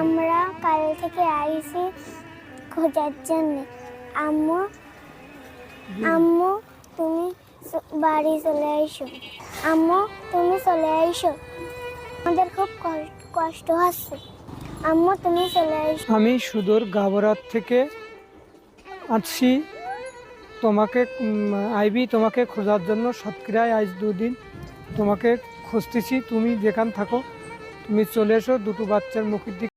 আমরা কাল থেকে আইসি খোঁজার জন্য। আম্মু আম্মু তুমি বাড়ি চলে আইসো। আম্মু তুমি চলে আইসো, আমাদের খুব কষ্ট হচ্ছে। আম্মু তুমি চলে আইসো। আমি সুদূর গাবরাত থেকে আসছি তোমাকে আইবি তোমাকে খোঁজার জন্য। সাতক্ষীরায় আজ 2 দিন তোমাকে খুঁজতেছি। তুমি যেখান থাকো তুমি চলে এসো, দুটো বাচ্চার মুখের দিকে